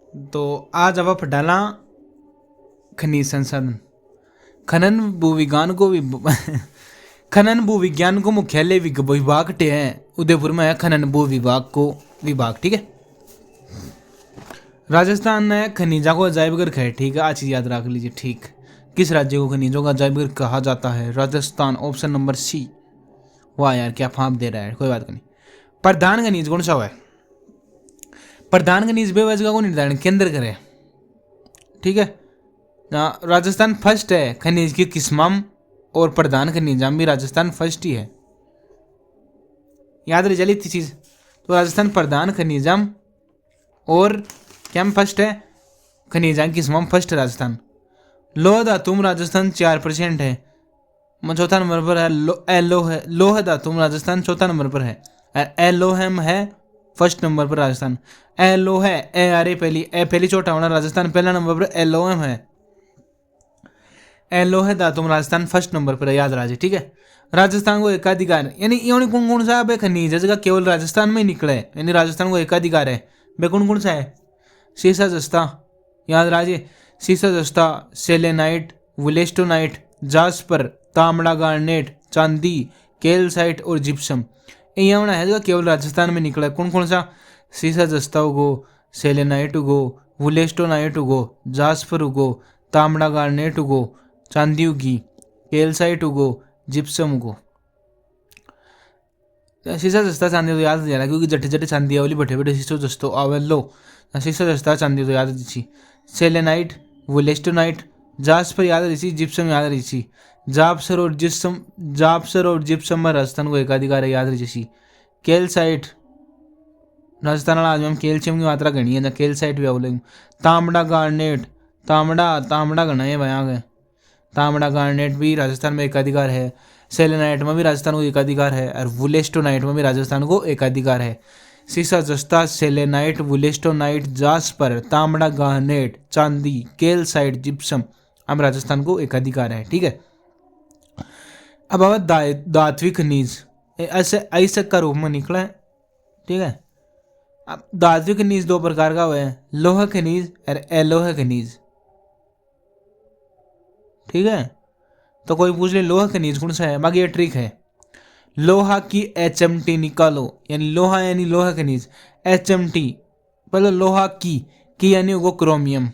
तो आज अब डाला खनिज संसाधन खनन भूविज्ञान को खनन भूविज्ञान को मुख्यालय विभाग टे है उदयपुर में है। खनन भू विभाग को विभाग, ठीक है। राजस्थान ने खनिजा को अजायब घर है, ठीक है। आज चीज याद रख लीजिए, ठीक। किस राज्य को खनिजों का अजायब घर कहा जाता है? Rajasthan, option number C. वाह यार क्या फाँप दे रहा है, कोई बात नहीं। प्रधान खनिज कौन सा है? प्रधान खनिज बेवजह को निर्धारण केंद्र करे, ठीक है। राजस्थान फर्स्ट है खनिज की किस्मम और प्रधान खनिजाम भी राजस्थान फर्स्ट ही है, याद रह चली थी चीज। तो राजस्थान प्रधान खनिजाम और क्या फर्स्ट है, खनिजाम किस्मम फर्स्ट राजस्थान। लोह धातुम राजस्थान 4% है, चौथा नंबर पर है। लोह धातुम राजस्थान चौथा नंबर पर है। एलोहेम है फर्स्ट नंबर पर राजस्थान। एलो है ए आ रही पहली चौथा होना राजस्थान पहला नंबर पर एलोएम है। एलो है धातुम राजस्थान फर्स्ट नंबर पर है, याद रहा, ठीक है। राजस्थान को एकाधिकार यानी कौन सा है खनिज है जगह केवल राजस्थान में ही निकला है, यानी राजस्थान को एकाधिकार है। वे कौन सा है? सीसा जस्ता, याद रहा। सीसा जस्ता, सेलेनाइट, वुलेस्टोनाइट, जास्पर, तांबड़ा गार्नेट, चांदी, कैल्साइट और जिप्सम। ये होना है जगह केवल राजस्थान में निकला है। कौन सा? सीसा जस्ता उगो, सेलेनाइट उगो, वुलेस्टोनाइट उगो, जास्पर उगो, तांबड़ा गार्नेट उगो, चांदी उगी, कैल्साइट उगो, जिप्सम उगो। शीशा जस्ता चांदी तो याद दिया क्योंकि जटे जटे चांदी आवली बठे बठे शीशो जस्तो आवे लो। शीशा जस्ता चांदी तो याद दी। सेलेनाइट, वुलेस्टोनाइट, जास्पर याद रही, जिप्सम याद रही। जाप्सर और जिप्सम में राजस्थान को एकाधिकार है, याद रही। कैल्साइट राजस्थान आज में कैल्शियम की मात्रा घनी है, कैल्साइट भी आवले। तांबड़ा गार्नेट, तांबड़ा घना है भाई, तांबड़ा गार्नेट भी राजस्थान में एकाधिकार है। सेलेनाइट में भी राजस्थान को एकाधिकार है और वुलेस्टोनाइट में भी राजस्थान को एकाधिकार है। सीसा जस्ता, सेलेनाइट, वुलेस्टोनाइट, जास्पर, तांबड़ा गार्नेट, चांदी, कैल्साइट, जिप्सम अब राजस्थान को एकाधिकार है, ठीक है। अब धात्विक खनिज ऐसे का रूप में निकला है, ठीक है। अब धात्विक खनिज दो प्रकार का हुआ है, लोह खनिज और अलोह खनिज, ठीक है। तो कोई पूछ ले लोहा खनिज कौन सा है, बाकी ये ट्रिक है। लोहा की HMT निकालो, यानी लोहा यानी लोहा खनिज। HMT पहले लोहा की यानी वो क्रोमियम,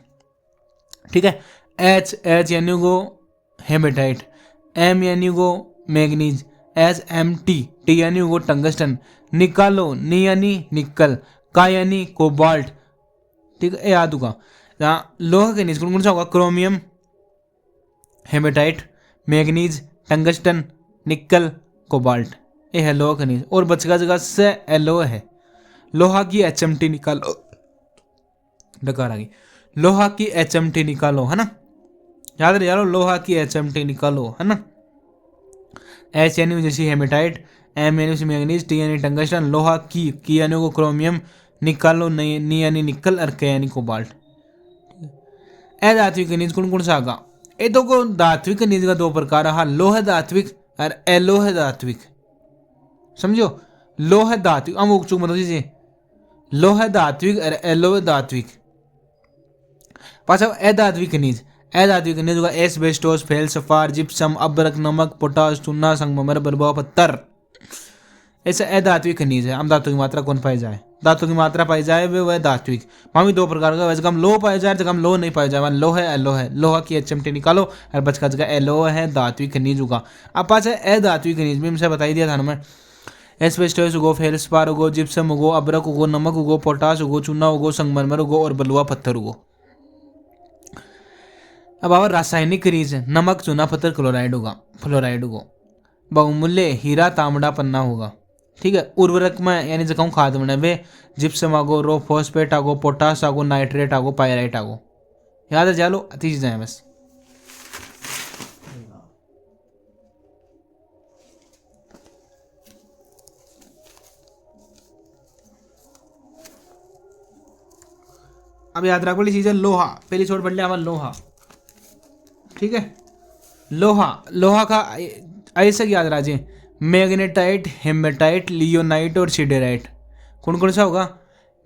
ठीक है। H यानी वो हेमेटाइट, M यानी वो मैग्नीज, SMT T यानी वो टंगस्टन। निकालो नी यानी निकल, का यानी कोबाल्ट, ठीक है। याद होगा लोहा खनिज कौन सा होगा? क्रोमियम, हेमेटाइट, मैग्नीज, टंगस्टन, निकल, कोबाल्ट, ये है लोहा खनिज। और बचगा जगह से एलो है। लोहा की HMT निकालो, डकार आ गई। लोहा की HMT निकालो, है ना, याद रह लोहा की HMT निकालो, है ना। H यानी जैसी हेमेटाइट, M यानी मैग्नीज, T यानी टंगस्टन, लोहा की यानी को क्रोमियम, निकालो नी यानी निकल और के यानी कोबाल्ट। धात्विक खनिज कौन सा आगा? ये तो को धात्विक खनिज का दो प्रकार है, लोह धात्विक और अलोह धात्विक, समझो। लोह धात्विक अमुक चुक मतलब दीजिए, लोह धात्विक और अलोह धात्विक। पाछा अधात्विक खनिज होगा एस्बेस्टोस, फेल्सफार, जिप्सम, अब्रक, नमक, पोटाश, चूना, संगमरमर, बर्बा, पत्थर। ऐसा अधात्विक खनिज है। हम धातु की मात्रा कौन पाई जाए? धातु की मात्रा पाई जाए वह धात्विक। वहाँ भी दो प्रकार का, वैसे हम लोह पाया जाए जगह हम लोह नहीं पाया जाए। लोह है एलो है, लोहा की HMT निकालो और बचका जगह एलो है धात्विक खनिज होगा। अब पास है अधात्विक खनिज भी हमसे बताई दिया था हमें। एस्बेस्टोस उगो, फेल्सपार उगो, जिप्सम उगो, अब्रक उगो, नमक उगो, पोटाश उगो, चूना उगो, संगमरमर उगो और बलुआ पत्थर उगो। अब और रासायनिक खनिज है, नमक, चूना, पत्थर, क्लोराइड उगो। बहुमूल्य हीरा, तांबड़ा, पन्ना होगा, ठीक है। उर्वरक में यानी जगह खाद में वे जिप्सम आगो, रो फॉस्फेट आगो, पोटास आगो, नाइट्रेट आगो, पायराइट आगो, याद है जालो अति चीजें हैं बस। अब याद रख वाली चीज है लोहा, पहली छोड़ पढ़ लिया हमारा लोहा, ठीक है। लोहा का ऐसा याद रखिए, मैग्नेटाइट, हेमेटाइट, लियोनाइट और सिडेराइट। कौन सा होगा?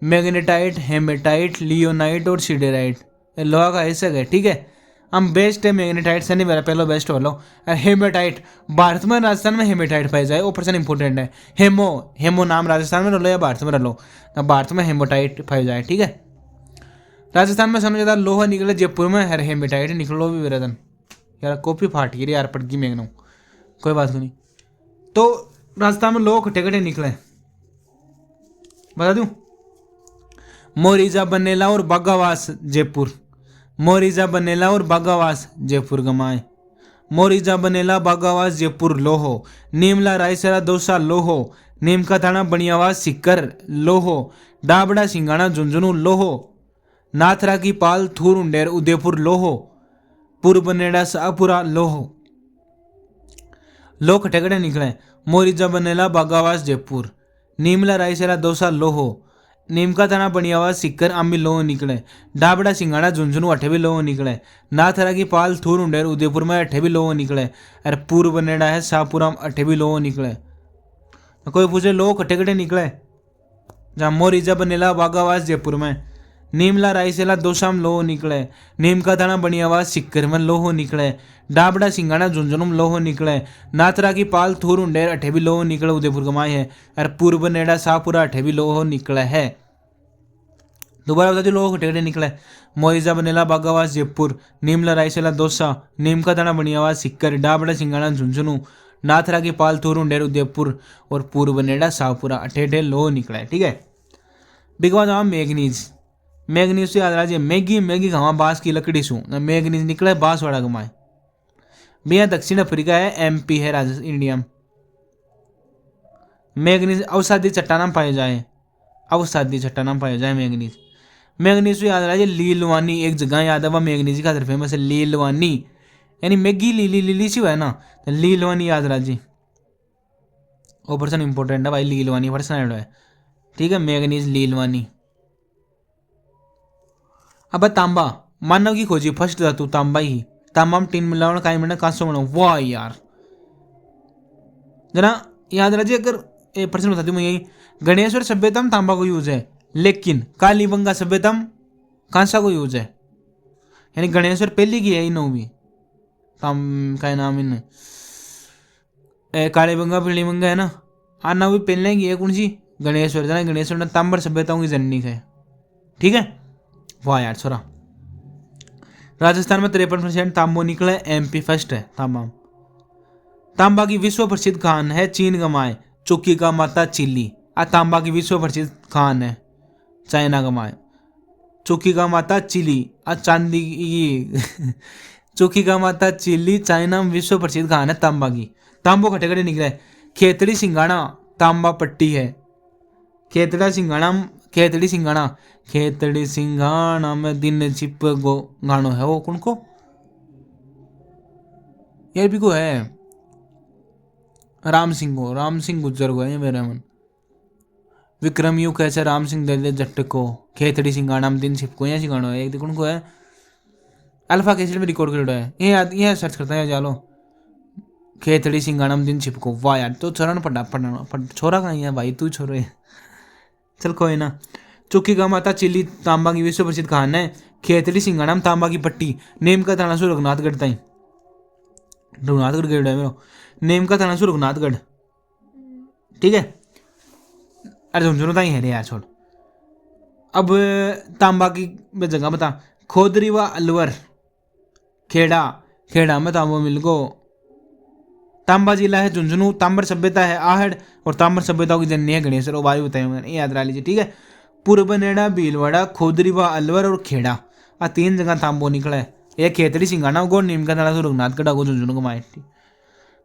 मैग्नेटाइट, हेमेटाइट, लियोनाइट और सिडेराइट। लोहा का हिस्सा है, ठीक है। हम बेस्ट है मैग्नेटाइट से नहीं मेरा पहले बेस्ट वाला। हेमेटाइट, भारत में राजस्थान में हेमेटाइट पाई जाए, वो पर्सन इंपॉर्टेंट है। हेमो नाम राजस्थान में रलो या भारत में रलो, भारत में हेमोटाइट पाई जाए, ठीक है। राजस्थान में सबसे ज्यादा लोहा निकले जयपुर में, हर हेमेटाइट निकलो भी विरदन। यार कॉपी फाट गई यार, पड़ गई मेघनू, कोई बात नहीं। तो राजस्थान में लोग खट्टे खट्टे निकले, बता दूं। मोरिजा बनेला और बागावास जयपुर, मोरिजा बनेला और बागावास जयपुर गमाए। मोरिजा बनेला बागावास जयपुर लोहो, नीमला रायसरा दौसा लोहो, नीम का थाना बनियावास सिक्कर लोहो, डाबड़ा सिंगाना झुंझुनू लोहो, नाथरा की पाल थूर उंडेर उदयपुर लोहो, पूर्व बनेड़ा शाहपुरा लोहो। लो खट्टे खट्टे निकले। मोरिजा बनेला बागावास जयपुर, नीमला रायसरा दौसा लोहो, नीम का थाना बनियावास सिक्कर आम्बी लोहो निकले, डाबड़ा सिंगाड़ा झुंझुनू अठे भी लोहो निकले, नाथरा की पाल थूर उंडेर उदयपुर में अठे भी लोहो निकले, और पूर्व बनेड़ा है शाहपुरा अठे भी लोहो निकले। तो कोई पूछे लोहो खट्टे खट्टे निकले, जहाँ मोरिजा बनेला बागावास जयपुर में, नीमला रायसेला दोसाम लोहो निकले, नीम का थाना बनियावास सिक्कर में लोहो निकले, डाबड़ा सिंगाना झुंझुनू लोहो निकले, नाथरा की पाल थूर उंडेर अठे भी लोहो निकले उदयपुर गमाए है, और पूर्व नेड़ा शाहपुरा अठे भी लोहो निकले है। दोबारा बता दो लोहो खट्टे खट्टे निकले। मोरिजा बनेला बागावास जयपुर, नीमला रायसेला दोसा, नीम का थाना बनियावास सिक्कर, डाबड़ा सिंगाना झुंझुनू, नाथरा की पाल थूर उंडेर उदयपुर और पूर्व नेड़ा शाहपुरा अठे अठे लोहो निकले, ठीक है। बिगवा जवाब मैग्नीज, मैग्नीज से याद रखिए, मैगी मैगी खावा बांस की लकड़ी सू, मैग्नीज निकले बांस वाला गमाए। भैया दक्षिण अफ्रीका है, एमपी है राजस्थान इंडिया में। मैग्नीज अवसादी चट्टान पाए जाए, अवसादी चट्टान पाए जाए मैग्नीज। मैग्नीज से याद रखिए, लीलवानी एक जगह याद है, वह मैग्नीज का फेमस है, लीलवानी यानी मैगी लीली लीली सी है ना, तो लीलवानी याद रखिए, वो पर्सन इंपॉर्टेंट है भाई, लीलवानी पर्सन है, ठीक है। मैग्नीज लीलवानी। अब तांबा, मानव की खोजी फर्स्ट धातु तांबा ही, तांबा में टीन मिलावण काई मिलना कांसो बना, वाह यार जरा याद रखिए। अगर ए प्रश्न बता दूं मैं यही, गणेश्वर सभ्यता में तांबा को यूज है, लेकिन कालीबंगा सभ्यता में कांसा को यूज है, यानी गणेश्वर पहली की है इन भी ताम का नाम इन कालीबंगा पीलीबंगा है ना, आना भी पहले की है कौन सी, गणेश्वर जना, गणेश्वर ने तांबर सभ्यताओं की जननी है, ठीक है। वाह यार छोरा। राजस्थान में 53% तांबो निकले, एमपी फर्स्ट है तांबा। तांबा की विश्व प्रसिद्ध खान है, चीन गमाए, चुक्की का माता चिल्ली। आ तांबा की विश्व प्रसिद्ध खान है, चाइना गमाए, चुक्की का माता चिली। आ चांदी की चुक्की का माता चिल्ली, चाइना में विश्व प्रसिद्ध खान है तांबा की। तांबो खटे खटे निकले। खेतड़ी सिंगाना तांबा पट्टी है, खेतड़ा सिंगाना, खेतड़ी सिंगाना, खेतड़ी सिंगाना में दिन छिप गो गानो है, वो कौन को ये भी को है, राम सिंह को, राम सिंह गुज्जर को है ये मेरे मन। विक्रम यू कैसे राम सिंह दे दे जट्ट को, खेतड़ी सिंगाना में दिन छिप को, ये सिंगानो है, एक कौन को है, अल्फा कैसेट में रिकॉर्ड कर है ये सर्च करता है जालो, खेतड़ी सिंगाना में दिन छिप को। वाह यार, तो छोरा ने पढ़ना छोरा कहीं है भाई, तू छोरो है, चल कोई ना। चुक्की का माता चिल्ली तांबा की विश्व प्रसिद्ध खान है, खेतड़ी सिंगाना तांबा की पट्टी, नेम का थाना सु रघुनाथगढ़ ताई, रघुनाथगढ़ गेड़ है मेरो, नेम का थाना सु रघुनाथगढ़, ठीक है। अरे झुंझुनू ताई है रे यार छोड़। अब तांबा की जगह बता, खोदरी व अलवर, खेड़ा, खेड़ा में तांबो मिल गो। तांबा जिला है झुंझुनू, तांबर सभ्यता है आहड़, और तांबर सभ्यताओं की जननी है गणेश्वर, वो बारी बताए मैंने, याद रख लीजिए, ठीक है। पूर्व नेड़ा, भीलवाड़ा, खोदरी व अलवर और खेड़ा, आ 3 जगह तांबो निकला है। एक खेतड़ी सिंगाना गो, नीम का थाना रघुनाथगढ़ गो, झुंझुनू को माए।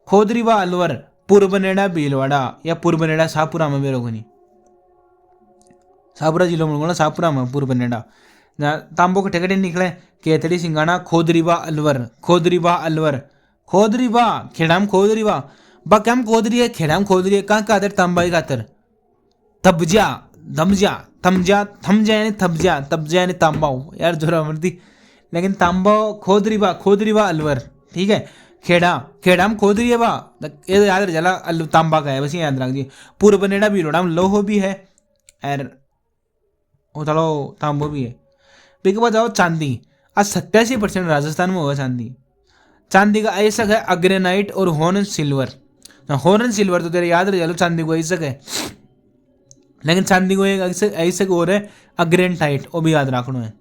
खोदरी व अलवर, पूर्व नेड़ा भीलवाड़ा या पूर्व नेड़ा शाहपुरा में बेरोगनी, शाहपुरा जिलों में शाहपुरा में पूर्व नेड़ा, तांबो के ठेकड़े निकले, खेतड़ी सिंगाना, खोदरी व अलवर, खोदरी व अलवर, खोदरी वा खेड़ाम खोदरी वा बकम खोदरी है, खेड़ाम खोदरी है, कहाँ कातर तांबाई कातर, तबजा दमजा थमजा, थमजा यानी थबजा, तबजा यानी तांबाओ, यार जोरा मर्दी, लेकिन तांबा खोदरी वा अलवर, ठीक है। खेड़ा, खेड़ाम खोदरी है वा, ये याद रह जाला तांबा का है, बस ये याद रख दिए। पूर्व नेड़ा भी लोडाम लोहो भी है, और और चलो तांबो भी है। फिर के बाद जाओ चांदी। आज 87% राजस्थान में हुआ चांदी। चांदी का अयस्क है अग्रेनाइट और हॉर्न सिल्वर। हॉर्न सिल्वर तो तेरे याद रह चलो, चांदी को अयस्क है, लेकिन चांदी को एक अयस्क और है अग्रेनाइट, वो भी याद रखना है।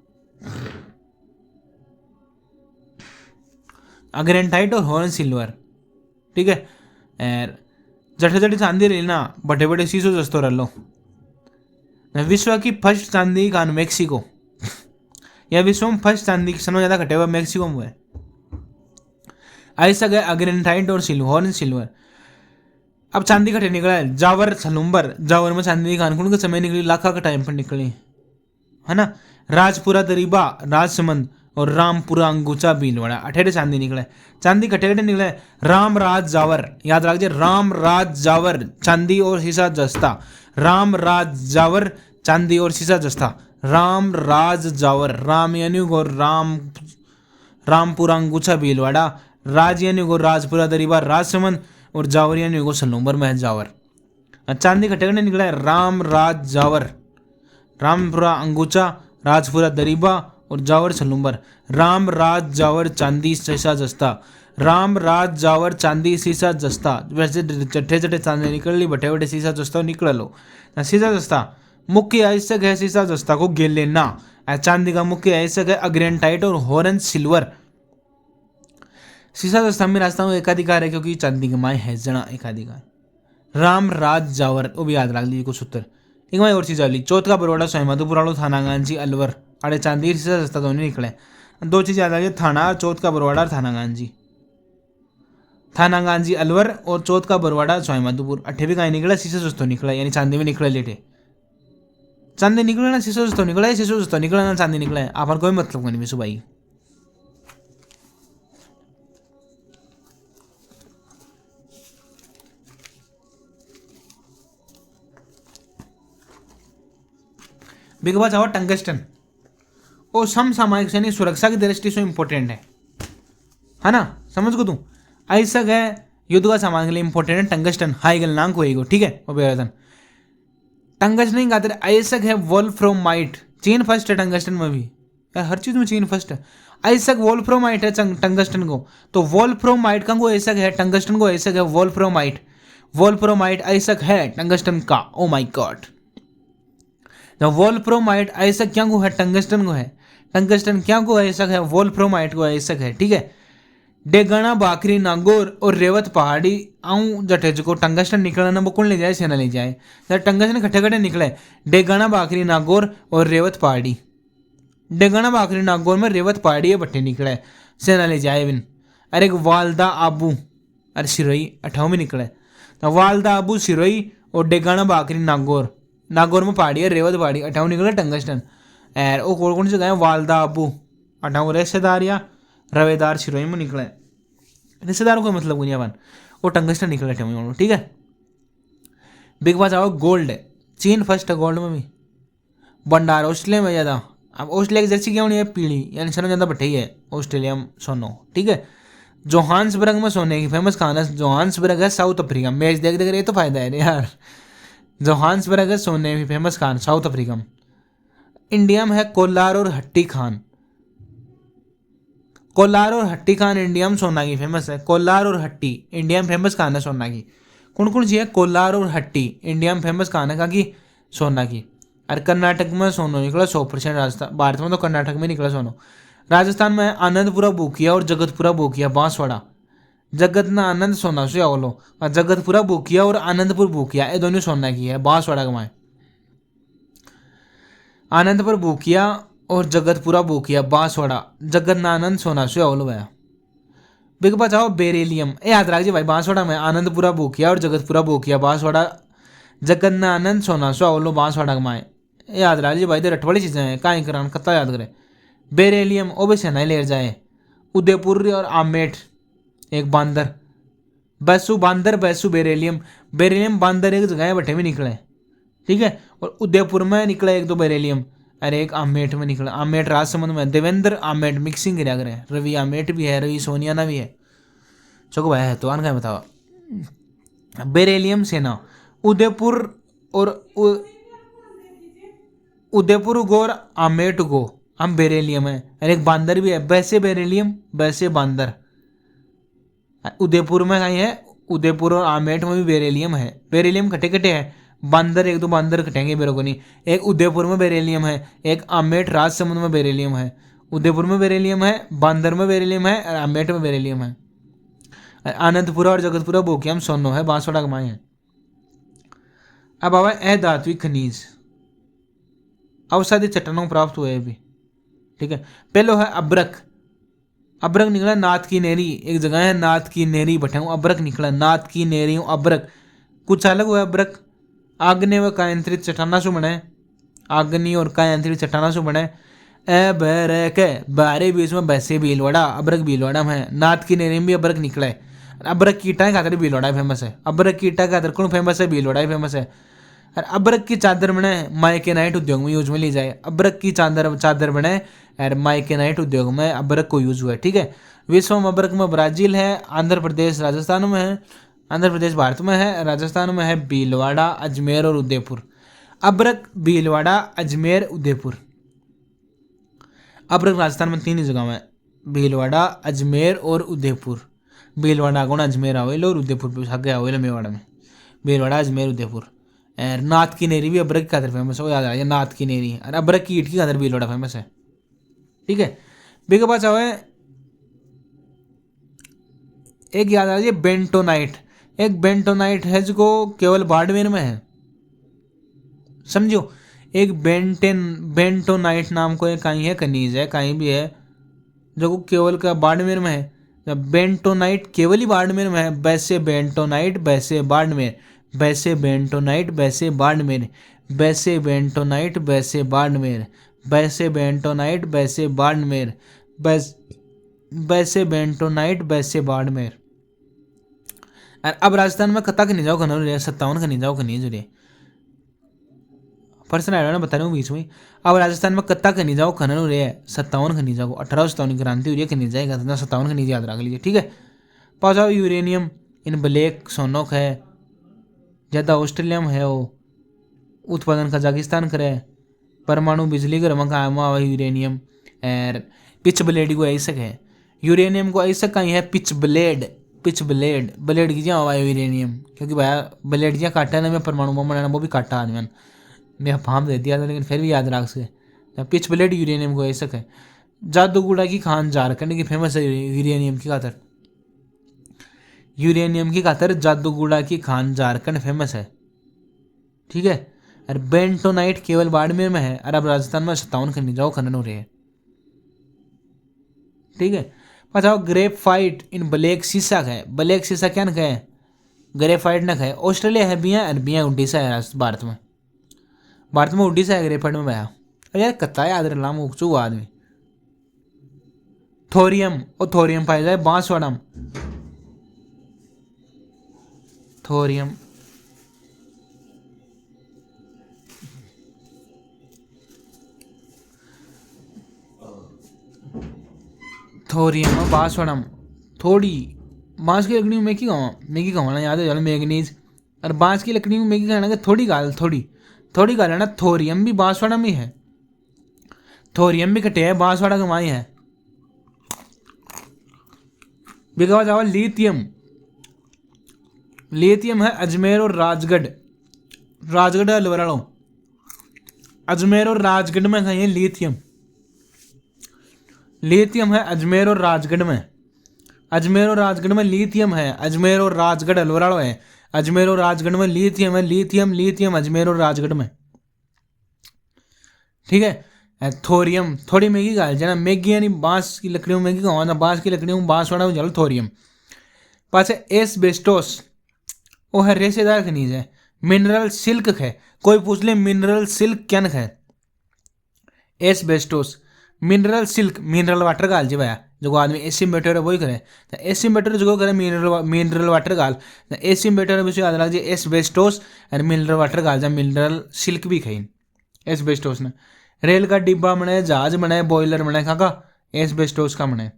अग्रेनाइट और हॉर्न सिल्वर, ठीक है। और जटे जटे चांदी रही ना, बड़े बड़े शीशो जस्तो रह लो। विश्व की फर्स्ट चांदी खान मेक्सिको, या विश्व में फर्स्ट चांदी समय ज्यादा घटे हुआ मेक्सिको में है। अयस्क है अग्रेनाइट और हॉर्न सिल्वर। अब चांदी कटे निकला है जावर सलूम्बर। जावर में चांदी खान खुन के समय निकली, लाखा का टाइम पर निकली, है ना। राजपुरा दरीबा, राजसमंद और रामपुरा अंगूचा भीलवाड़ा, 18 चांदी निकला है। चांदी कटे कटे निकला है राम राज जावर, याद रखिए राम राज जावर, चांदी और शीशा जस्ता। राम राज जावर, चांदी और शीशा जस्ता। राम राज जावर, राम यानी और रामपुरा अंगूचा भीलवाड़ा, राज यानी को राजपुरा दरीबा राजसमंद, और जावर यानी को सलूम्बर महल जावर। चांदी कटे कटे निकला है राम राज जावर, रामपुरा अंगूचा, राजपुरा दरीबा और जावर सलूम्बर। राम राज जावर चांदी शीशा जस्ता। राम राज जावर चांदी शीशा जस्ता। वैसे चट्टे चट्टे चांदी निकल ली, बटे बटे शीशा जस्ता निकल लो। शीशा जस्ता मुख्य अयस्क है शीशा जस्ता को गेल लेना। चांदी का मुख्य अयस्क है अग्रेनाइट और हॉर्न सिल्वर। शीशा जस्ता में रास्ता में एकाधिकार है, क्योंकि चांदी के माए है जना एकाधिकार। राम राज जावर, वो भी याद रख लीजिए कुछ सूत्र। एक मैं और चीज आली, चौथ का बरोड़ा सोहमदपुराड़ो थानागांजी अलवर, अड़े चांदी शीशा जस्ता तो नहीं निकले। दो चीज याद आ गई, थाना चौथ का बरवाड़ा और थानागांजी। थानागांजी अलवर और चौथ का बरवाड़ा सोहमदपुर, अट्ठे भी कहीं निकला शीशा जस्तो निकला, यानी चांदी में निकला लेटे। चांदी निकला ना शीशा जस्तो निकला है, शीशा जस्तो निकला ना चांदी निकला है, आप कोई मतलब नहीं विशु भाई। बिग बात आओ टंगस्टन, वो समसामयिक सैनिक सुरक्षा की दृष्टि से इंपॉर्टेंट है ना, समझ को तू। अयस्क है युद्ध का सामान के लिए इंपॉर्टेंट है टंगस्टन, हाई गलनांक होएगा, ठीक है। वो बेरतन टंगस्टन का अयस्क है वोल्फ्रोमाइट, चीन फर्स्ट है टंगस्टन में भी, यार हर चीज में चीन फर्स्ट है। अयस्क वोल्फ्रोमाइट है टंगस्टन को, तो वोल्फ्रोमाइट का को अयस्क है टंगस्टन को अयस्क है वोल्फ्रोमाइट। वोल्फ्रोमाइट अयस्क है टंगस्टन का, ओ माय गॉड। वोल्फ्रोमाइट अयस्क क्या को है टंगस्टन को है, टंगस्टन क्या को अयस्क है वोल्फ्रोमाइट को अयस्क है, ठीक है। डेगना बाकरी नागौर और रेवत पहाड़ी आऊँ जटे को टंगस्टन निकला ना, वो कौन ले जाए, सेना ले जाए। जब टंगस्टन खट्टे खट्टे निकले डेगना बाकरी नागौर और रेवत पहाड़ी, डेगना बाकरी नागौर में रेवत पहाड़ी है बट्टे निकले, सेना ले जाए बिन। अरे एक वालदा आबू, अरे सिरोई 18 में निकले, तो वालदा आबू सिरोई और डेगना बाकरी नागौर, नागौर में पहाड़ी है रेवत पहाड़ी, 18 निकले टंगस्टन। और वो कौन कौन से गए वालदा आबू 18 रिश्तेदार या रवेदार सिरोही में निकले, रिश्तेदारों का मतलब नहीं अपन, वो टंगस्टन निकले थे, ठीक है। बिग बात आओ गोल्ड, चीन फर्स्ट है गोल्ड में भी, भंडार ऑस्ट्रेलिया में ज़्यादा। अब ऑस्ट्रेलिया की जर्सी क्या होनी है पीली, यानी सोना ज़्यादा बटे ही है ऑस्ट्रेलिया में सोनो, ठीक है। जोहान्सबर्ग में सोने की फेमस खाना है, जोहान्सबर्ग है साउथ अफ्रीका, मैच देख देख रहे तो फायदा है यार। जोहान्सबर्ग है सोने की फेमस खान साउथ अफ्रीका में। इंडिया में है कोलार और हट्टी खान, कोलार और हट्टी खान इंडिया में सोना की फेमस है। कोलार और हट्टी इंडिया में फेमस खान है सोना की। कौन कौन सी है कोलार और हट्टी इंडिया में फेमस खान है की सोना की। और कर्नाटक में सोनो निकला 100%, राजस्थान भारत में तो कर्नाटक में निकला सोनो। राजस्थान में आनंदपुरा बोकिया और जगतपुरा बोकिया बांसवाड़ा। जगत ना आनंद सोना से आवलो, और जगतपुरा बोकिया और आनंदपुर बोकिया ये दोनों सोना की है बांसवाड़ा कमाए। आनंदपुर बोकिया और जगतपुरा बोकिया बांसवाड़ा, जगन्नानंद सोना से आवलो भैया। बिग बचाओ बेरेलियम, ए याद रखिए भाई, बांसवाड़ा में आनंदपुरा बोकिया और जगतपुरा बोकिया बांसवाड़ा, जगन्नानंद सोना से आवलो बांसवाड़ा कमाए। याद रखिए भाई, रट वाली चीज़ें हैं, काहीं करान कत्ता याद करे। बेरेलियम ओ भी सेना ले जाए। उदयपुर और आमेठ एक बांदर, बैसू बांदर बैसू बेरेलियम, बेरेलियम बांदर एक जगह बटे में निकले, ठीक है। और उदयपुर में निकला एक दो बेरेलियम, अरे एक आमेठ में निकला, आमेठ राजसमंद में देवेंद्र आमेठ मिक्सिंग गिरा करें, रवि आमेठ भी है, रवि सोनियाना भी है, चौको भाई है तो आन क्या बताओ। बेरेलियम सेना उदयपुर और उदयपुर गो और आमेट गो हम बेरेलियम है, और एक बांदर भी है, वैसे बेरेलियम वैसे बांदर। उदयपुर में कहीं है, उदयपुर और आमेट में भी बेरेलियम है। बेरेलियम कटे कटे है, बांदर एक दो बांदर कटेंगे मेरे को नहीं। एक उदयपुर में बेरेलियम है, एक आमेट राजसमंद में बेरेलियम है। उदयपुर में बेरेलियम है, बांदर में बेरेलियम है, और आमेट में बेरेलियम है। आनंदपुरा और जगतपुरा बोकियम सोनो है, बांसवाड़ा कमाए हैं। अब आवा अधात्विक खनिज, अवसादी चट्टानों प्राप्त हुए भी। ठीक है, पहलो है अब्रक। अब्रक निकला नाथ की नेरी, एक जगह है नाथ की नेरी बैठे अब्रक निकला, नाथ की नेरी अब्रक। कुछ अलग हुआ अब्रक, आग्नेय व कायंत्रित चट्टाना से बने, आग्नि और कायंत्रित चट्टाना से बने। अबरक बारे बीच में बैसे भीलवाड़ा, अब्रक भीलवाड़ा में है। नाथ की नेरी में भी अब्रक निकला है। अब्रक कीटा के खातर भीलवाड़ा फेमस है, अब्रक कीटा के खातर कौन फेमस है, भीलवाड़ा फेमस है। और अब्रक की चादर बने माइकेनाइट उद्योग में यूज में ली जाए, अब्रक की चादर बने और माइकेनाइट उद्योग में अब्रक को यूज हुआ है। ठीक है, विश्व में अब्रक में ब्राजील है, आंध्र प्रदेश राजस्थान में है, आंध्र प्रदेश भारत में है, राजस्थान में है भीलवाड़ा अजमेर और उदयपुर। अब्रक भीलवाड़ा अजमेर उदयपुर। अब्रक राजस्थान में 3 ही जगह में, भीलवाड़ा अजमेर और उदयपुर। भीलवाड़ा गुण अजमेर आवेल और उदयपुर आगे आवेल मेवाड़ा में, भीलवाड़ा अजमेर उदयपुर। और नाथ की नेरी भी अब्रक की खातर फेमस है, वो याद आ गया, नाथ की नेरी। और अब्रक की ईट की खातर भीलवाड़ा फेमस है। ठीक है, बिग पास आवे एक याद आ रही है बेंटोनाइट। एक बेंटोनाइट है जो केवल बाड़मेर में है, समझो। एक बेंटोनाइट नाम को एक कहीं है, खनिज है, कहीं भी है, जो केवल का बाड़मेर में है। जब बेंटोनाइट केवल ही बाड़मेर में है, वैसे बेंटोनाइट वैसे बाड़मेर, वैसे बेंटोनाइट वैसे बाड़मेर, वैसे बेंटोनाइट वैसे बाड़मेर, वैसे बेंटोनाइट वैसे बाड़मेर, वैसे बेंटोनाइट वैसे बाड़मेर। अब राजस्थान में कत्ता खनिज जाओ खनन 57 खनिज जाओ खनिज रे पर्सन आया ना बता रहा हूँ बीच में। अब राजस्थान में कत्ता खनिज जाओ खनन हो रहे हैं 57 खनिज को 1857 की क्रांति हुई है, खनिज जाएगा 57 खनिज याद रख लीजिए। ठीक है, पास आओ यूरेनियम इन ब्लैक सोनोक है, ज़्यादा ऑस्ट्रेलिया में है, वो उत्पादन कजाकिस्तान करे। परमाणु बिजली घर में काम हुआ यूरेनियम। और पिच ब्लेड को ऐसा है, यूरेनियम को ऐसा कहीं है pitch blade, pitch blade blade की जहाँ हुआ यूरेनियम, क्योंकि भाई ब्लेड जहाँ काटा ना मैं परमाणु बम बनाना वो भी काटा आदमी मैं फार्म दे दिया था, लेकिन फिर भी याद रख सके। पिच ब्लेड यूरेनियम को ऐसा है। जादूगुड़ा की खान झारखंड की फेमस है यूरेनियम की खातर, यूरेनियम की खातर जादूगुड़ा की खान झारखंड फेमस है। ठीक है, और बेंटोनाइट केवल बाड़मेर में है, और अब राजस्थान में 57 खनिजाओं खनन हो रहे हैं। ठीक है, बताओ ग्रेप फाइट इन ब्लैक सीसा है, ब्लैक सीसा क्या न कहे, ग्रेफाइट न कहे। ऑस्ट्रेलिया है बिया, और बिया उड़ीसा है भारत में, भारत में उड़ीसा है ग्रेफाइट में बया। अरे यार कत्ता याद रहा मुकचू आदमी। थोरियम और थोरियम पाया जाए बांसवाड़ा में, थोरियम थोरियम बांसवाड़ा में। थोड़ी बांस की लकड़ी में मैगी खाना याद है, चलो मैगनीज। और बांस की लकड़ी में मैगी खाना के थोड़ी गाल है ना। थोरियम भी बांसवाड़ा में है, थोरियम भी कटे है बांसवाड़ा के माई है। बिगवा जावा लिथियम, लिथियम है अजमेर और राजगढ़, राजगढ़ अलवराड़ो, अजमेर और राजगढ़ में है लिथियम। लिथियम है अजमेर और राजगढ़ में, अजमेर और राजगढ़ में लिथियम है, अजमेर और राजगढ़ अलवराड़ो है, अजमेर और राजगढ़ में लिथियम है, लिथियम अजमेर और राजगढ़ में। ठीक है, थोरियम थोड़ी मैगी गाल जना, मैगी यानी बांस की लकड़ियों में मैगी खावा, बांस की लकड़ियों में बांसवाड़ा में चलो थोरियम। पास है एस्बेस्टोस, वो है रेशेदार खनिज है। मिनरल सिल्क है, कोई पूछ ले मिनरल सिल्क क्या है, asbestos mineral silk, mineral water गाल जी भाया जो आदमी एसिमेटर वही करे, तो एसिमेटर जो करे मिनरल वाटर गाल, एसिमेटर विषय याद रख एस्बेस्टोस और मिनरल वाटर गाल जा, मिनरल सिल्क भी खाई एस्बेस्टोस ने। रेल का डिब्बा बने, जहाज बने, बॉयलर बने, खाका एस्बेस्टोस का बने।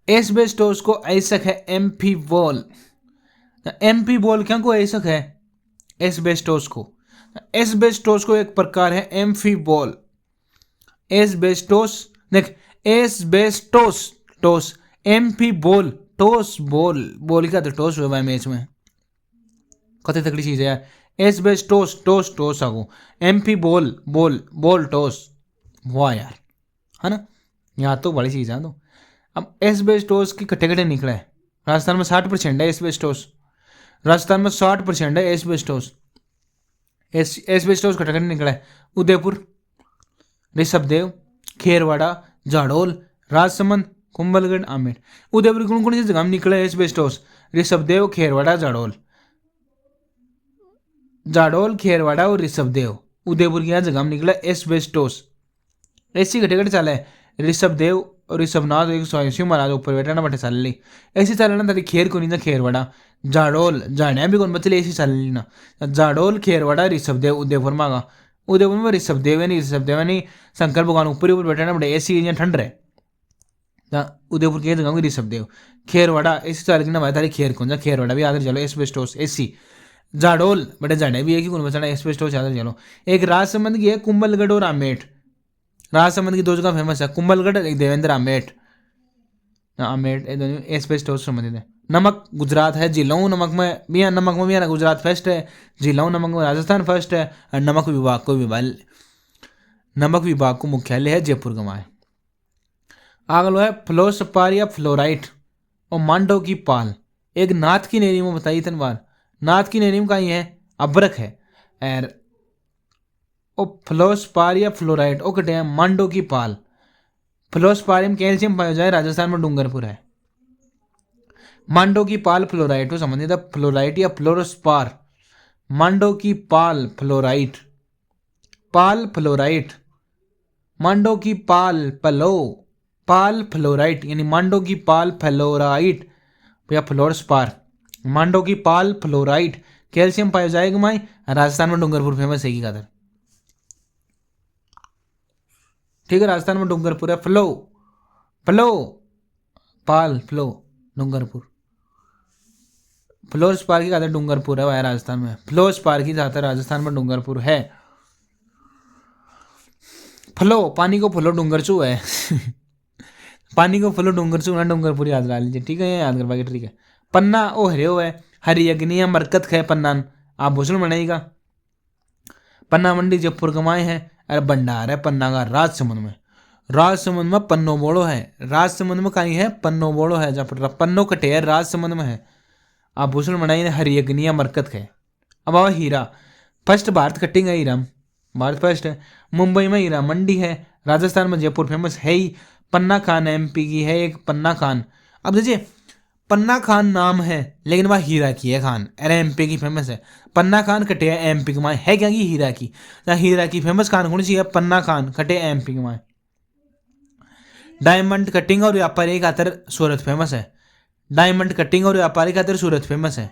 एस्बेस्टोस को ऐसक है एम्फीबोल, एम्फीबोल क्या को ऐसक है एस्बेस्टोस को, एस्बेस्टोस को एक प्रकार है एम्फीबोल। एस्बेस्टोस देख, एस्बेस्टोस टोस, एम्फीबोल टोस बोल बोल क्या तो टोस हुआ मैच में, कते तकड़ी चीज है यार। एस्बेस्टोस टोस टोस आगो, एम्फीबोल बोल बोल टोस, वाह यार, है ना, यहाँ तो बड़ी चीज है। तो अब एस्बेस्टोस की कटे कटे निकला है। राजस्थान में 60% है एस्बेस्टोस, राजस्थान में 60% है एस्बेस्टोस। एस्बेस्टोस कटे कटे निकला है। उदयपुर, ऋषभदेव, खेरवाड़ा, जाडोल, राजसमंद, कुंभलगढ़, आमेर। उदयपुर कौन कौन सी जगह में निकला है एस्बेस्टोस? ऋषभदेव, खेरवाड़ा, जाडोल, जाडोल, खेरवाड़ा और ऋषभदेव, उदयपुर की यहाँ जगह में निकला एस्बेस्टोस। ऐसी घटे घटे चाल है। ऋषभदेव और ऋषभनाथ एक सौ महाराज ऊपर बैठा ना बटे चाल ली ऐसी चालना तारी खेर को नहीं ना खेरवाड़ा, जाडोल जाने भी कौन बचले ऐसी चाल ली ना, जाडोल, खेरवाड़ा, ऋषभदेव, उदयपुर मांगा। उदयपुर में ऋषभदेव नहीं, ऋषभदेव नहीं, शंकर भगवान ऊपर ऊपर बैठा ना बटे ऐसी यहाँ ठंड रहे। उदयपुर की जगह ऋषभदेव, खेरवाड़ा ऐसी चाल की ना भाई तारी खेर कौन जा, खेरवाड़ा भी याद चलो एस्बेस्टोस ऐसी। जाडोल बटे जाने भी एक ही कौन बचा एस्बेस्टोस याद चलो। एक राजसमंद की है कुंभलगढ़ और आमेठ। राजसमंद की दो जगह फेमस है, कुंभलगढ़ एक देवेंद्र आमेठ। आमेठ एस्बेस्टोस संबंधित है। नमक गुजरात है, जिलाऊ नमक में भी है, नमक में भी है ना गुजरात फर्स्ट है, जिलाऊ नमक में राजस्थान फर्स्ट है। और नमक विभाग को मुख्यालय है जयपुर का है। आगलो है फ्लोस्पार या फ्लोराइट और मांडो की पाल। एक नाथ की नेरी में बताइए तन बार, नाथ की नेरी में का ये है अब्रक है। और ओ फ्लोस्पार या फ्लोराइट ओ कटे हैं मांडो की पाल। फ्लोस्पारियम कैल्शियम पाया जाए, राजस्थान में डूंगरपुर है। मांडो की पाल फ्लोराइट संबंधित है, फ्लोराइट या फ्लोरोस्पार। मांडो की पाल फ्लोराइट, पाल फ्लोराइट, मांडो की पाल पलो, पाल फ्लोराइट यानी मांडो की पाल फ्लोराइट या फ्लोरोस्पार। मांडो की पाल फ्लोराइट कैल्शियम पाया जाएगा माई, राजस्थान में डूंगरपुर फेमस है की खातर। ठीक है, राजस्थान में डूंगरपुर है। फ्लो फ्लो पाल फ्लो डूंगरपुर, फ्लोस्पार की खातर डूंगरपुर है भाई राजस्थान में, फ्लोस्पार की खातर राजस्थान में डूंगरपुर है। फ्लो पानी को फ्लो डूंगरचू है पानी को फ्लो डूंगरचू ना डूंगरपुर याद रहा लीजिए, ठीक है, याद कर पाएंगे, ठीक है। पन्ना ओ हरियो है, हरी अग्नि मरकत है पन्ना, आप भूषण बनाएगा। पन्ना मंडी जयपुर कमाए हैं। अरे भंडार है पन्ना का राजसमंद में, राजसमंद में पन्नो बोड़ो है, राजसमंद में कहीं है पन्नो बोड़ो है, जहाँ पन्नो कटे है राजसमंद में है। आभूषण बनाई हरी अग्निया मरकत है। अब आवा हीरा, फर्स्ट भारत कटिंग है हीरा, भारत फर्स्ट है। मुंबई में हीरा मंडी है, राजस्थान में जयपुर फेमस है ही। पन्ना खान एमपी की है एक पन्ना खान। अब देखिए पन्ना खान नाम है लेकिन वह हीरा की है खान, अरे एमपी की फेमस है। पन्ना खान कटे है एमपी की माए है क्या की हीरा की, हीरा की फेमस खान कौन सी है, पन्ना खान कटे एमपी की माए। डायमंड कटिंग और व्यापारी खातर सूरत फेमस है, डायमंड कटिंग और व्यापारी खातर सूरत फेमस है।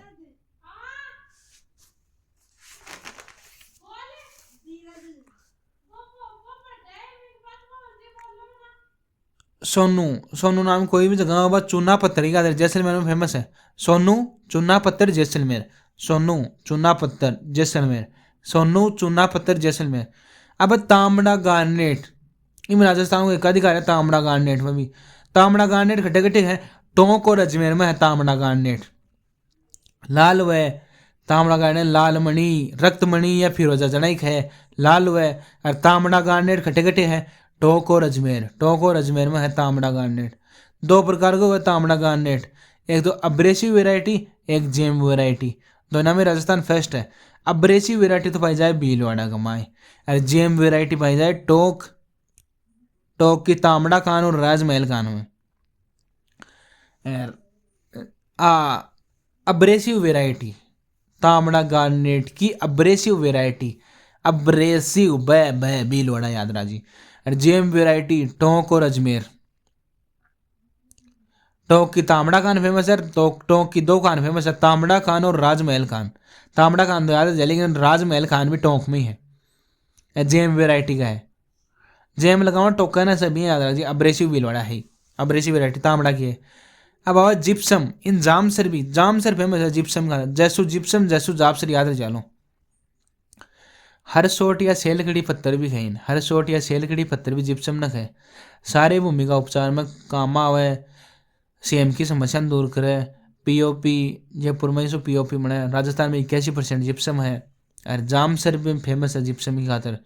सोनू, सोनू नाम कोई भी जगह होगा, चूना पत्थर की खातर जैसलमेर में फेमस है। सोनू चूना पत्थर जैसलमेर, सोनू चूना पत्थर जैसलमेर, सोनू चूना पत्थर जैसलमेर। अब तांबड़ा गार्नेट, इन राजस्थान को एक अधिकार है तांबड़ा गार्नेट में भी। तांबड़ा गार्नेट खट्टे खट्टे है, टोंक और अजमेर में है तांबड़ा गार्नेट। लाल व तांबड़ा गार्नेट लाल मणि, रक्तमणि या फिरोजा जनाइक है, लाल व और तांबड़ा गार्नेट खट्टे खट्टे है टोंक और अजमेर, टोंक और अजमेर में है तांबड़ा गार्नेट। दो प्रकार का हुआ तांबड़ा गार्नेट, एक तो अब्रेसिव वेराइटी, एक जेम वेराइटी, दोनों में राजस्थान फर्स्ट है। अब्रेसिव वेराइटी तो पाई जाए भीलवाड़ा गमाए, और जेम वेराइटी पाई जाए टोंक, टोंक की तांबड़ा खान और राजमहल खान में। अब्रेसिव वेराइटी तांबड़ा गार्नेट की अब्रेसिव वेराइटी, अब्रेसिव ब भीलवाड़ा याद राजी। और जेम वेराइटी टोंक और अजमेर। टोंक की तांबड़ा खान फेमस है, टोंक की दो खान फेमस है, तांबड़ा खान और राजमहल खान। तांबड़ा खान तो याद है लेकिन राजमहल खान भी टोंक में ही है, जेम वेराइटी का है। जेम लगाओ टोका ना सभी याद रखिए, अब्रेसिव भीलवाड़ा है, अब्रेसिव वेराइटी तांबड़ा की है। अब आवा जिप्सम, इन जामसर भी, जामसर फेमस है जिप्सम का, जैसू जिप्सम, जैसू जापसर याद रख लो। हरसोट या सेलखड़ी पत्थर भी खाइन, हरसोट या सेलखड़ी पत्थर भी जिप्सम न खाए। सारे भूमि का उपचार में काम आवे, सीएम की समस्या दूर करे। पीओपी जयपुर में 100 पीओपी बने। राजस्थान में 81% जिप्सम है। और जामसर भी फेमस है जिप्सम की खातर।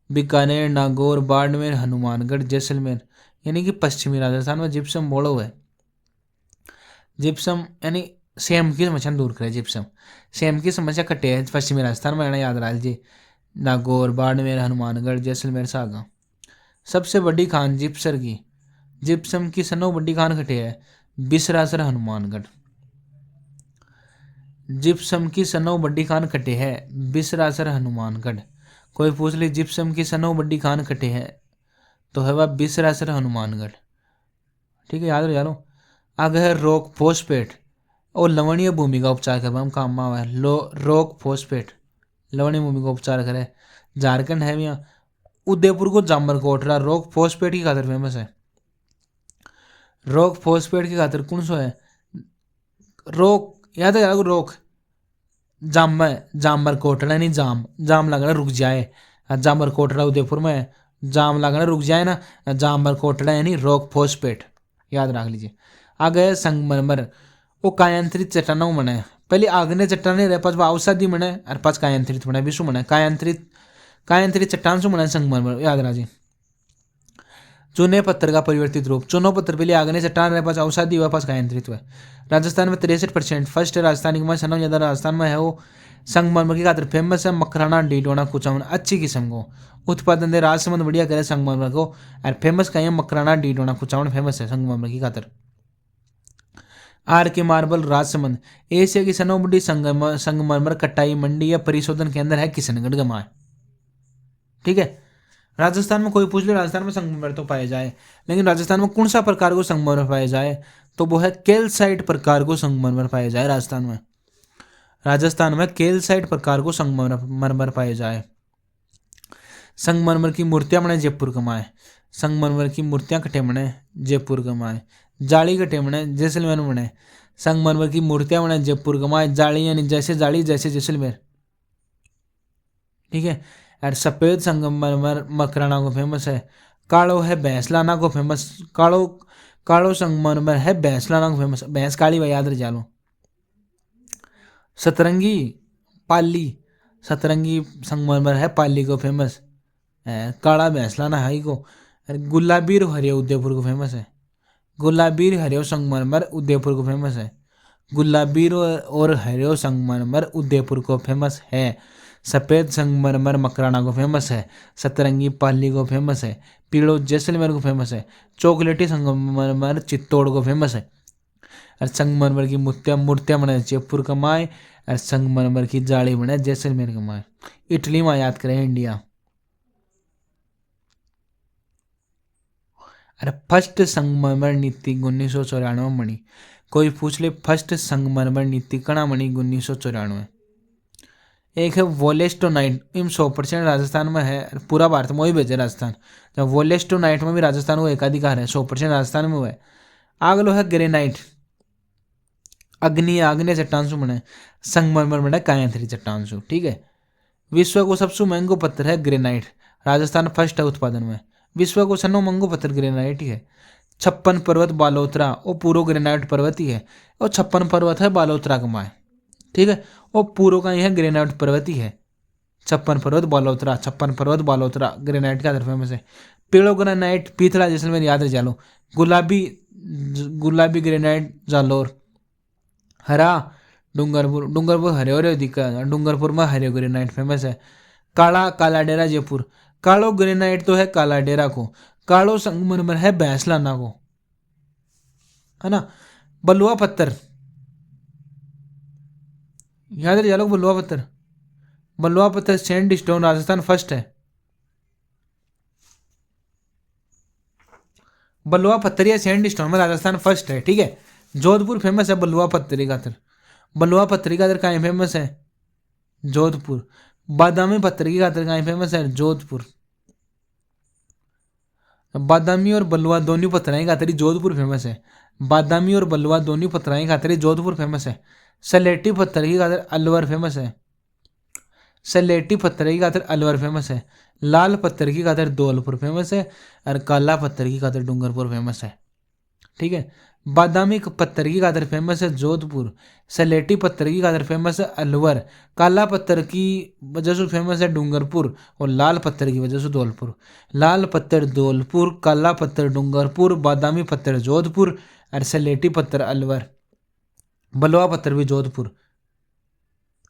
बीकानेर, नागौर, बाड़मेर, हनुमानगढ़, जैसलमेर यानी कि पश्चिमी राजस्थान में जिप्सम बोलो है। जिप्सम यानी सीएम की समस्या दूर करे। जिप्सम सीएम की समस्या कटे है पश्चिमी राजस्थान में, याद रहा जी। नागौर, बाड़मेर, हनुमानगढ़, जैसलमेर, सागा। सबसे बड़ी खान जिप्सर की, जिप्सम की सनो बड़ी खान कटे है बिसरासर, हनुमानगढ़। जिप्सम की सनो बड्डी खान कटे है बिसरासर, हनुमानगढ़। कोई पूछ ले जिप्सम की सनो बड्डी खान कटे है तो है वह बिसरासर, हनुमानगढ़। ठीक है, याद रख लो। आगे है रोक फोस्फेट और लवणीय भूमि का उपचार करवा हम काम में आवा है। रोक फोस्फेट लवणीय भूमि का उपचार करे। झारखंड है यहाँ उदयपुर को जामर कोटरा रोक फोस्फेट की खातर फेमस है। रोक फोस्फेट की खातर कौन सो है रोक, याद है रोक जामर कोटड़ा नहीं जाम लगना रुक जाए। जामर कोटड़ा उदयपुर में है, जाम लगना रुक जाए ना, जामर कोटड़ा यानी रोक फोस्फेट, याद रख लीजिए। आगे संगमरमर वो कायांतरित चट्टानों बने है। पहले आग्नेय चट्टान रहे पास औषधि बने और पास कायांतरित बने विश्व बने। कायांतरित चट्टान से बने संगमरमर, याद रहा जी। चूने पत्थर का परिवर्तित रूप, चूनो पत्थर पहले आग्नेय चट्टान रहे पास औषधि हुआ पास कायांतरित हुआ। राजस्थान में 63% फर्स्ट है। राजस्थान की सनो ज्यादा राजस्थान में है वो संगमरमर की खातर फेमस है। मकराना, डीडोना, कुचामन अच्छी किस्म को उत्पादन दे राजसमंद बढ़िया करे संगमरमर को। और फेमस कहीं मकराना, डीडोना, कुचामन फेमस है संगमरमर की खातर। आर के मार्बल राजसमंद एशिया की सनो बड़ी संगमरमर कटाई मंडी या परिशोधन केंद्र है किशनगढ़ गमा। ठीक है, राजस्थान में कोई पूछ ले राजस्थान में संगमरमर तो पाए जाए, लेकिन राजस्थान में कौन सा प्रकार को संगमरमर पाए जाए तो वो है कैल्साइट प्रकार को संगमरमर पाए जाए। राजस्थान में कैल्साइट प्रकार को संगमरमर पाए जाए। संगमरमर की मूर्तियां बने जयपुर कमाए। संगमरमर की मूर्तियां कटे बने जयपुर कमाए। जाली कटे बने जैसलमेर बने। संगमरमर की मूर्तियां बने जयपुर कमाए। जाली यानी जैसे जाली जैसे जैसलमेर। ठीक है, और सफेद संगमरमर मकराना को फेमस है। कालो है भैंसलाना को फेमस। कालो संगमरमर है भैंसलाना को फेमस। भैंस काली भाई याद रह जालो। सतरंगी पाली, सतरंगी संगमरमर है पाली को फेमस। काला भैंसलाना हाई को। गुलाबी हरियो उदयपुर को फेमस है। गुलाबी हरियो संगमरमर उदयपुर को फेमस है। गुलाबी और हरियो संगमरमर उदयपुर को फेमस है। सफ़ेद संगमरमर मकराना को फेमस है। सतरंगी पाली को फेमस है। पीलो जैसलमेर को फेमस है। चॉकलेटी संगमरमर चित्तौड़ को फेमस है। और संगमरमर की मूर्तियां बने जयपुर कमाए। और संगमरमर की जाली बने जैसलमेर कमाए। इटली में याद करें इंडिया। अरे फर्स्ट संगमरमर नीति 1994 में बनी। कोई पूछ ले फर्स्ट संगमरमर नीति कणा बनी 1994। एक है वोलेस्टोनाइट, इन 100% राजस्थान में है। पूरा भारत में वही भेजे राजस्थान। जब वोलेस्टोनाइट में भी राजस्थान को एकाधिकार है, 100% राजस्थान में हुआ है। अगलो है ग्रेनाइट, आग्नेय चट्टान से बने। संगमरमर बने कायांतरी चट्टान से। ठीक है, विश्व को सबसे महंगो पत्थर है ग्रेनाइट। राजस्थान फर्स्ट है उत्पादन में। विश्व को सनो महंगो पत्थर ग्रेनाइट ही है। 56 पर्वत बालोतरा वो पूरो ग्रेनाइट पर्वत ही है। और 56 पर्वत है बालोतरा कमाए। ठीक है, वो पूरो का ही है ग्रेनाइट पर्वत ही है। 56 पर्वत बालोतरा, 56 पर्वत बालोतरा ग्रेनाइट का फेमस है। पेड़ो ग्रेनाइट पीथड़ा जैसलमेर याद रह जालो। गुलाबी ग्रेनाइट जालोर। हरा डूंगरपुर हरे हो दिक्कत। डूंगरपुर में हरे ग्रेनाइट फेमस है। काला डेरा जयपुर। कालो ग्रेनाइट तो है काला डेरा को। कालो संगमरमर है भैंसलाना को, है ना। बलुआ पत्थर याद रह जालो। बलुआ पत्थर सैंड स्टोन राजस्थान फर्स्ट है। बलुआ पत्थर या सैंड स्टोन में राजस्थान फर्स्ट है। ठीक है, जोधपुर फेमस है बलुआ पत्थरी खातर। बलुआ पत्थरी खातर कहाँ फेमस है जोधपुर। बादामी पत्थर की खातर कहाँ फेमस है जोधपुर। बादामी और बलुआ दोनों पत्थर की खातर जोधपुर फेमस है। बादामी और बलुआ दोनों पत्थर की खातर जोधपुर फेमस है। सलेटी पत्थर की खातर अलवर फेमस है। सलेटी पत्थर की खातर अलवर फेमस है, लाल पत्थर की खातर धौलपुर फेमस है और काला पत्थर की खातर डूंगरपुर फेमस है। ठीक है। बादामी पत्थर की खातर फेमस है जोधपुर, सलेटी पत्थर की खातर फेमस है अलवर, काला पत्थर की वजह से फेमस है डूंगरपुर और लाल पत्थर की वजह से धौलपुर। लाल पत्थर धौलपुर, काला पत्थर डूंगरपुर, बादामी पत्थर जोधपुर और सलेटी पत्थर अलवर। बलुआ पत्थर भी जोधपुर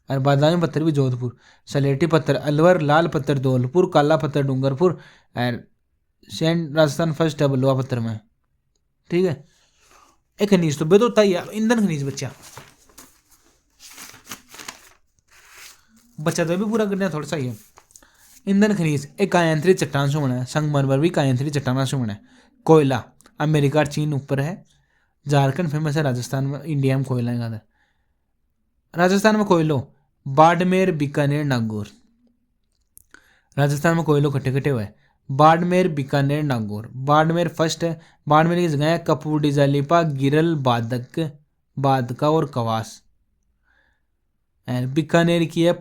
और बादामी पत्थर भी जोधपुर, सलेटी पत्थर अलवर, लाल पत्थर धौलपुर, काला पत्थर डूंगरपुर और सेंट राजस्थान फर्स्ट है बलुआ पत्थर में। ठीक है। एक खनिज तो बेदोता ही है, ईंधन खनिज बच्चा बच्चा तो भी पूरा करना थोड़ा सा ही है। ईंधन खनिज एक कायांतरित चट्टान से बना है, संगमरमर भी कायांतरित चट्टान से बना है। कोयला अमेरिका और चीन ऊपर है, झारखंड फेमस है, राजस्थान में इंडिया में कोयला है। राजस्थान में कोयलो बाड़मेर बीकानेर नागौर। राजस्थान में कोयलो कट्टे कट्टे हुए बाड़मेर बीकानेर नागौर। बाड़मेर फर्स्ट है, बाड़मेर की जगह है कपूर जालीपा गिरल बादक बादका और कवास। बीकानेर की है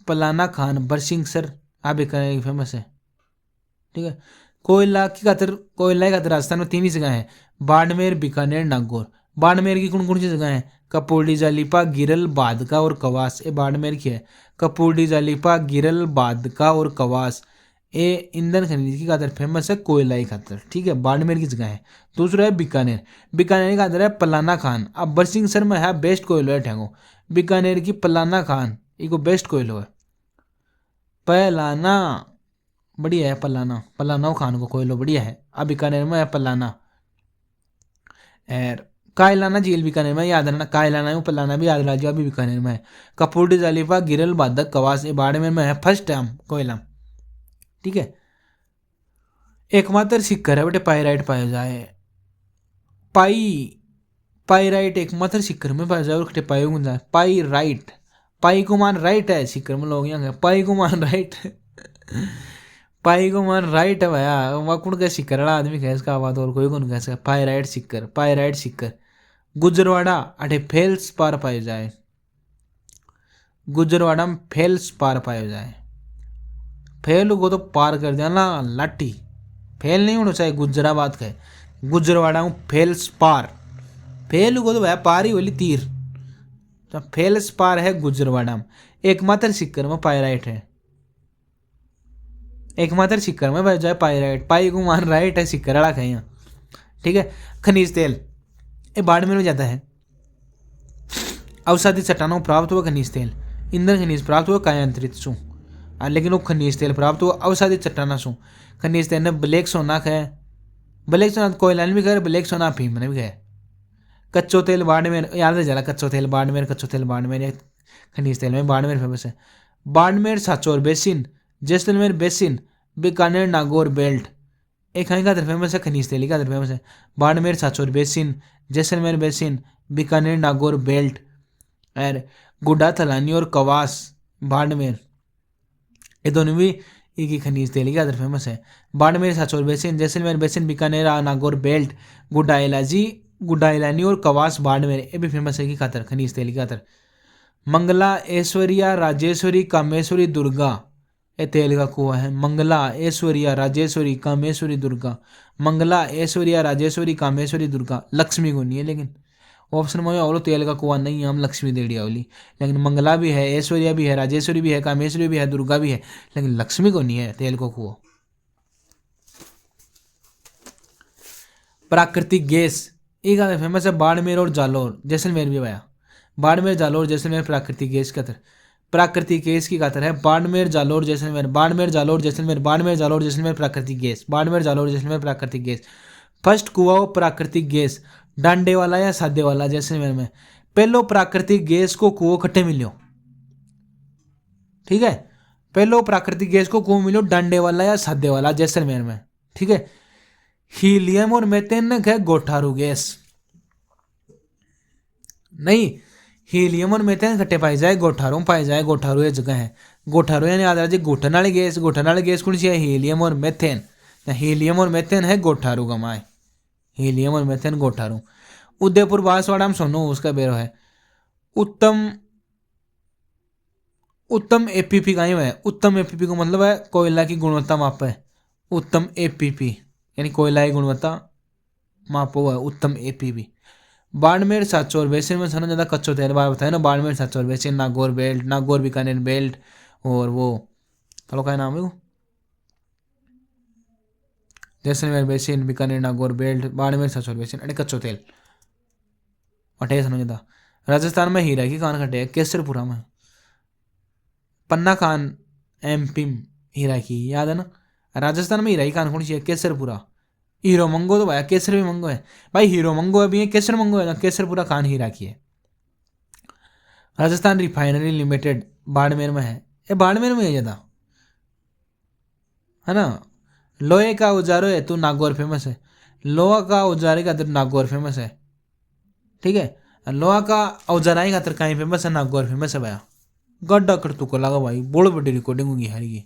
पलाना खान बरसिंगसर, बीकानेर की फेमस है। ठीक है। कोयला की खातर राजस्थान में 3 ही जगह है, बाड़मेर बीकानेर नागौर। बाड़मेर की कौन कौन सी जगह है, कपूर जालीपा गिरल बादका और कवास, ये बाड़मेर की है। कपूर जालीपा गिरल बादका और कवास ये ईंधन खनिज की खातर फेमस है, कोयला की खातर। ठीक है, बाड़मेर की जगह है। दूसरा है बीकानेर, बीकानेर की खातर है पलाना खान। अब बरसिंगसर में है बेस्ट कोयलो है ठेंगो, बीकानेर की पलाना खान इको बेस्ट कोयलो है। पलाना बढ़िया है, पलाना खान को कोयलो बढ़िया है। अब बीकानेर में है पलाना। और कायलाना झील बीकानेर में याद रखना, कायलाना पलाना भी याद रखा जो अभी बीकानेर में है। कपूर जालीपा गिरल बादक कवास बाड़मेर में है फर्स्ट टाइम कोयला। ठीक है। एकमात्र सिक्कर है बेटे पाइराइट पाया जाए, पाइराइट एकमात्र सिक्कर में पाया जाए और पाई गुण जाए पाइराइट। पाई को मान राइट है सिक्कर में लोग यहाँ पाई को मान राइट पाई को मान राइट है भैया, वह कौन कह सिक्कर वाला आदमी कह इसका आवाज और कोई कौन कह सका। पाइराइट सिक्कर, पाइराइट सिक्कर। गुजरवाड़ा अठे फेल्स पार पाए जाए, गुजरवाड़ा में फेल्स पार पाए जाए। फेल को तो पार कर दिया ना लाठी, फेल नहीं होना चाहिए गुजराबाद का, गुजरवाड़ा में फेल्स पार। फेल को तो भाई पार ही बोली तीर, तो फेल्स पार है गुजरवाड़ा में। एकमात्र सिक्कर में पाइराइट है, एकमात्र सिक्कर में भाई जाए पाइराइट। पाई को मान राइट है सिक्कर वाला कहीं। ठीक है। खनिज तेल ये बाड़मेर में जाता है। औषधि चट्टानों प्राप्त हुआ खनिज तेल, ईंधन खनिज प्राप्त हुआ कायांतरित सु, लेकिन वो खनिज तेल प्राप्त हुआ औषधि चट्टाना सु। खनिज तेल ने ब्लैक सोना है, ब्लैक सोना कोयला ने भी कहे, ब्लैक सोना अफीम ने भी कहे। कच्चो तेल बाड़मेर याद है जरा, कच्चो तेल बाड़मेर, कच्चो तेल बाड़मेर। खनिज तेल में बाड़मेर फेमस है। Barmer Sanchore basin, Jaisalmer basin, Bikaner Nagaur belt एक कहीं का फेमस है, खनिज तेल का फेमस है। Barmer Sanchore basin, Jaisalmer basin, Bikaner Nagaur belt और गुड्डा थलानी और कवास बाड़मेर ये दोनों भी एक ही खनिज तेल की खातर फेमस है। Barmer Sanchore basin, Jaisalmer basin, Bikaner Nagaur belt, गुड्डा इलानी और कवास बाड़मेर ये भी फेमस है की खातर खनिज तेल की खातर। मंगला ऐश्वर्या राजेश्वरी कामेश्वरी दुर्गा ये तेल का कुआं है। मंगला ऐश्वर्या राजेश्वरी कामेश्वरी दुर्गा, मंगला ऐश्वर्या राजेश्वरी कामेश्वरी दुर्गा। लक्ष्मी को नहीं है, लेकिन ऑप्शन में और तेल का कुआं नहीं है, हम लक्ष्मी दे दिया बोली। लेकिन मंगला भी है, ऐश्वर्या भी है, राजेश्वरी भी है, कामेश्वरी भी है, दुर्गा भी है, लेकिन लक्ष्मी को नहीं है तेल को कुआं। प्राकृतिक गैस एक फेमस है बाड़मेर और जालोर, जैसलमेर भी भैया। बाड़मेर जालोर जैसलमेर प्राकृतिक गैस की खातर, प्राकृतिक गैस की खातर है बाड़मेर जालोर जैसलमेर, बाड़मेर जालोर जैसलमेर, बाड़मेर जालोर जैसलमेर प्राकृतिक गैस, बाड़मेर जालोर जैसलमेर प्राकृतिक गैस। फर्स्ट कुआं प्राकृतिक गैस डांडे वाला या सादे वाला जैसलमेर में। पहलो प्राकृतिक गैस को कुओं कट्टे मिलो। ठीक है, पहलो प्राकृतिक गैस को कुओं मिलो डांडे वाला या सादे वाला जैसलमेर में। ठीक है। हीलियम और मेथेन है गोठारू गैस, नहीं हीलियम और मेथेन इकट्ठे पाए जाए गोठारू में पाए जाए, गोठारू ये जगह है। गोठारू यानी याद रखिए घुटन वाली गैस, घुटन वाली गैस कौन सी है, हीलियम और मेथेन। हीलियम और मेथेन है गोठारू का माए, हीलियम और मेथेन गोठारू। उदयपुर बांसवाड़ा में सोनू उसका बेरो है। उत्तम उत्तम एपीपी का ही है। उत्तम एपीपी को मतलब है कोयला की गुणवत्ता माप है। उत्तम एपीपी यानी कोयला की गुणवत्ता मापो है उत्तम एपीपी। बाड़मेर सांचौर बेसिन में सबसे ज्यादा कच्चो तेल बार बताया ना। Barmer Sanchore basin, Nagaur belt, Nagaur Bikaner belt, और वो चलो क्या नाम है वो, Jaisalmer basin, Bikaner, Nagaur belt, Barmer Sanchore basin, अरे कच्चो तेल अटे समझ था। राजस्थान में हीरा की कान खटे है केसरपुरा में। पन्ना खान एमपी हीरा की याद है ना। राजस्थान में हीरा की कान कौन सी है, केसरपुरा। हीरो मंगो तो भाई केसर भी मंगो है भाई, हीरो मंगो है भी है, केसर मंगो है ना। केसरपुरा खान हीरा की है। राजस्थान रिफाइनरी लिमिटेड बाड़मेर में है। ये बाड़मेर में है ज़्यादा, है ना। लोहे का औजारो है तो नागौर फेमस है। लोहा का औजारे का तो नागौर फेमस है, ठीक है। लोहा का औजाराई का तो कहीं फेमस है, नागौर फेमस है भैया। गड्ढा कर तू को लगा भाई, बोल बड़ी रिकॉर्डिंग होगी हरी की।